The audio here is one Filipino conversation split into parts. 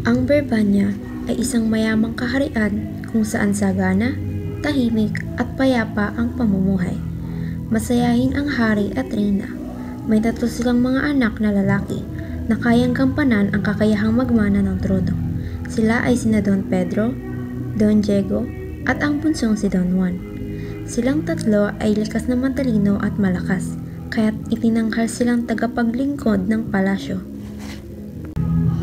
Ang Birmania ay isang mayamang kaharian kung saan sagana, tahimik at payapa ang pamumuhay. Masayahin ang hari at reyna. May 3 silang mga anak na lalaki na kayang gampanan ang kakayahang magmana ng trono. Sila ay sina Don Pedro, Don Diego at ang bunsong si Don Juan. Silang 3 ay likas na matalino at malakas, kaya't itinanghal silang tagapaglingkod ng palasyo.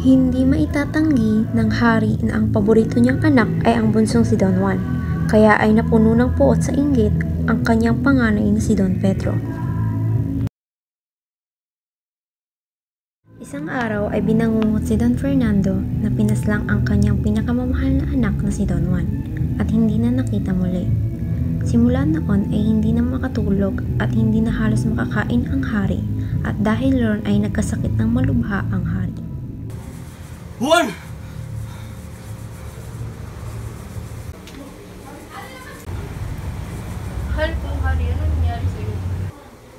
Hindi maitatanggi ng hari na ang paborito niyang anak ay ang bunsong si Don Juan, kaya ay napuno ng puot sa inggit ang kanyang panganay na si Don Pedro. Isang araw ay binangungot si Don Fernando na pinaslang ang kanyang pinakamamahal na anak na si Don Juan at hindi na nakita muli. Simula noon ay hindi na makatulog at hindi na halos makakain ang hari at dahil roon ay nagkasakit ng malubha ang hari. Juan! Mahal po, hari. Ano nangyari sa'yo?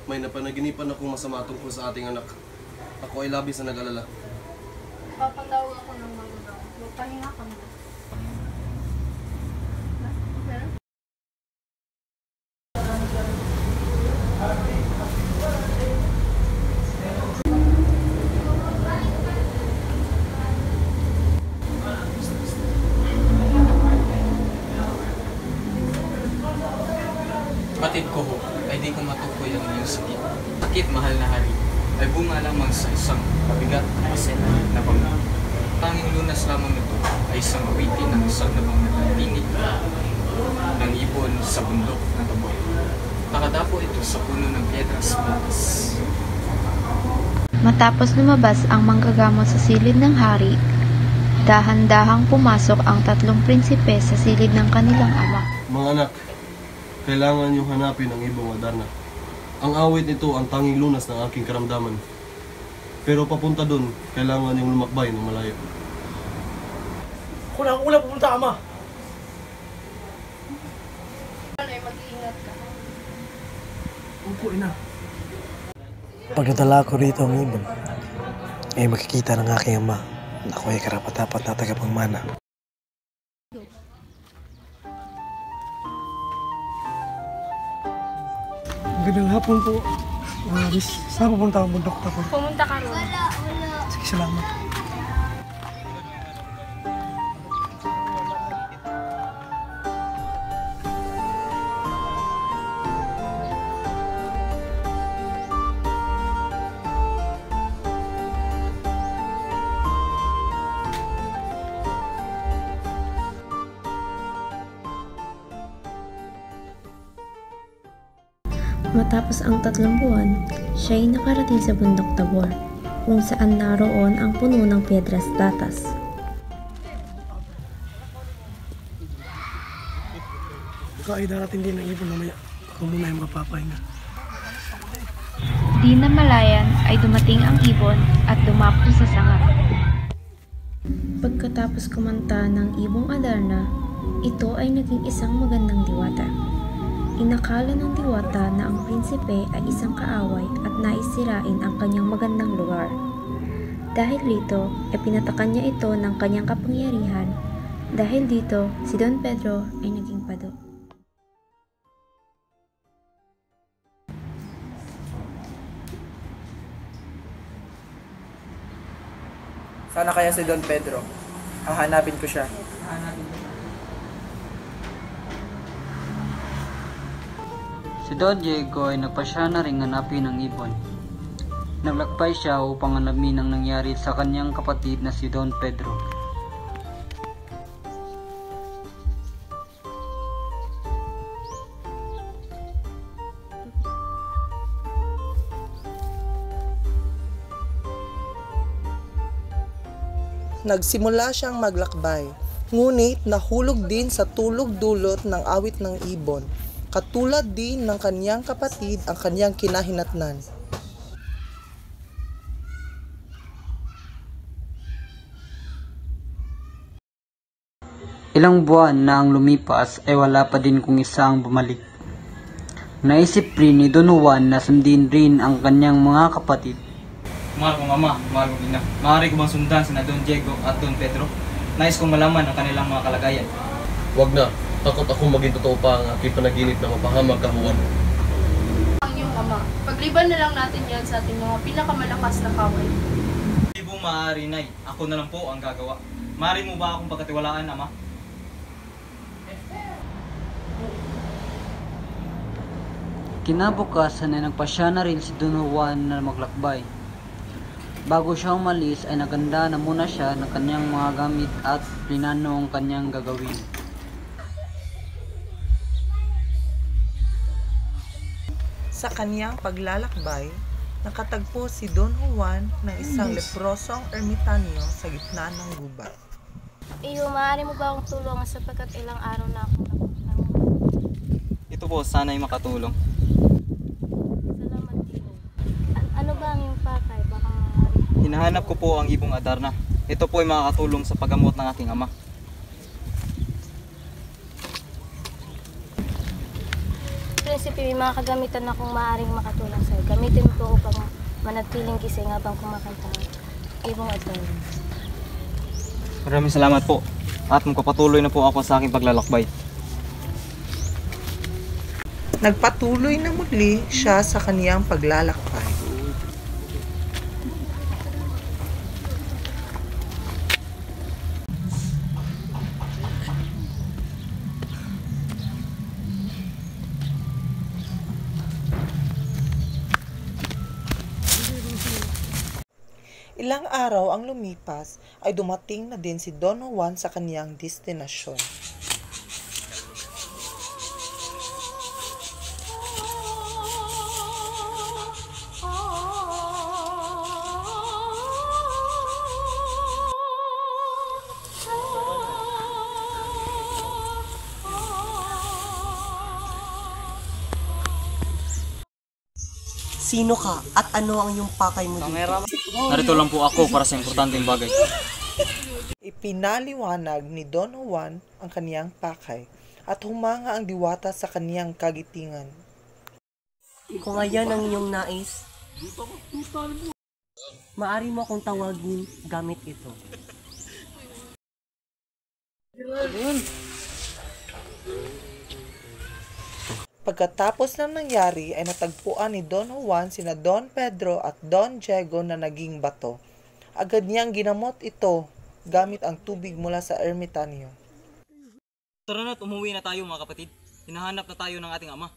May napanaginipan akong masama tungkol sa ating anak. Ako ay labis na nag-alala. Papatawag ako ng magulang. Magpahinga ka na. Kapatid ko ho, ay di ko matukoy ang iyong sakit. Bakit, mahal na hari, ay bunga lamang sa isang mabigat na pasena na bangga. Tanging lunas lamang nito ay isang awitin ng isang nabang nagtinig ng ibon sa bundok ng Tabor. Nakadapo ito sa puno ng Piedras Blancas. Matapos lumabas ang manggagamot sa silid ng hari, dahan-dahang pumasok ang 3 prinsipe sa silid ng kanilang ama. Mga anak, kailangan niyong hanapin ang ibong Adarna. Ang awit nito ang tanging lunas ng aking karamdaman. Pero papunta doon, kailangan niyong lumakbay ng malayo. Ako na ang una pupunta, Ama. Ay, mag-iingat ka. Opo, Ina. Pag nadala ko rito ang ibon, ay makikita ng aking ama na ako ay karapat-dapat na tagapagmana. Magandang hapon po. Miss, saan pupunta ang bundok ako? Pumunta ka ron. Sige, salamat. Matapos ang 3 buwan, siya ay nakarating sa bundok Tabor, kung saan naroon ang puno ng Piedras Blancas. Baka ay darating din ang ibon mamaya. Ako muna yung mapapahinga. Di na malayan ay dumating ang ibon at dumapo sa sanga. Pagkatapos kumanta ng ibong Adarna, ito ay naging isang magandang diwata. Inakala ng diwata na ang prinsipe ay isang kaaway at naisirain ang kanyang magandang lugar. Dahil dito, ay pinatakan niya ito ng kanyang kapangyarihan. Dahil dito, si Don Pedro ay naging pado. Sana kaya si Don Pedro. Hahanapin ko siya. Si Don Diego ay nagpasya na ring hanapin ang ibon. Naglakbay siya upang alamin ang nangyari sa kanyang kapatid na si Don Pedro. Nagsimula siyang maglakbay, ngunit nahulog din sa tulog-dulot ng awit ng ibon, katulad din ng kanyang kapatid ang kanyang kinahinatnan. Ilang buwan na ang lumipas ay wala pa din kung isa ang bumalik. Naisip rin ni Don Juan na sundin rin ang kanyang mga kapatid. Mahal kong ama, mahal kong ina. Maaari ko bang sundan sina Don Diego at Don Pedro? Nais kong malaman ang kanilang mga kalagayan. Wag na. Takot ako maging totoo pa ang aking panaginip na mapahamag ka, Juan. Ang iyong ama. Pagliban na lang natin yan sa ating mga pinakamalakas na kaway. Hindi po maaari, Nay. Ako na lang po ang gagawa. Maaari mo ba akong pagkatiwalaan, ama? Kinabukasan ay nagpasya na rin si Don Juan na maglakbay. Bago siya umalis ay naganda na muna siya ng kanyang mga gamit at plinano ang kanyang gagawin. Sa kaniyang paglalakbay, nakatagpo si Don Juan ng isang leprosong ermitanyo sa gitna ng gubat. Iyo, maaari mo ba akong tulungan sapagkat ilang araw na akong nakapagtanong? Ito po, sana'y makatulong. Salamat, Iyo. Ano ba ang iyong pakay? Baka maaari. Hinahanap ko po ang ibong Adarna. Ito po ay makakatulong sa paggamot ng aking ama. Prinsipe, may mga kagamitan akong maaaring makatulong sa'yo. Gamitin ko upang manatiling gising habang kumakanta ang ibong Adarna. Maraming salamat po. At magpapatuloy na po ako sa aking paglalakbay. Nagpatuloy na muli siya sa kaniyang paglalakbay. Ilang araw ang lumipas ay dumating na din si Don Juan sa kaniyang destinasyon. Sino ka at ano ang iyong pakay mo dito? Narito lang po ako para sa importanteng bagay. Ipinaliwanag ni Don Juan ang kaniyang pakay at humanga ang diwata sa kaniyang kagitingan. Kung ayan ang iyong nais, maaari mo akong tawagin gamit ito. Pagkatapos ng nangyari ay natagpuan ni Don Juan sina Don Pedro at Don Diego na naging bato. Agad niyang ginamot ito gamit ang tubig mula sa ermitanyo. Tara na't umuwi na tayo mga kapatid. Hinahanap na tayo ng ating ama.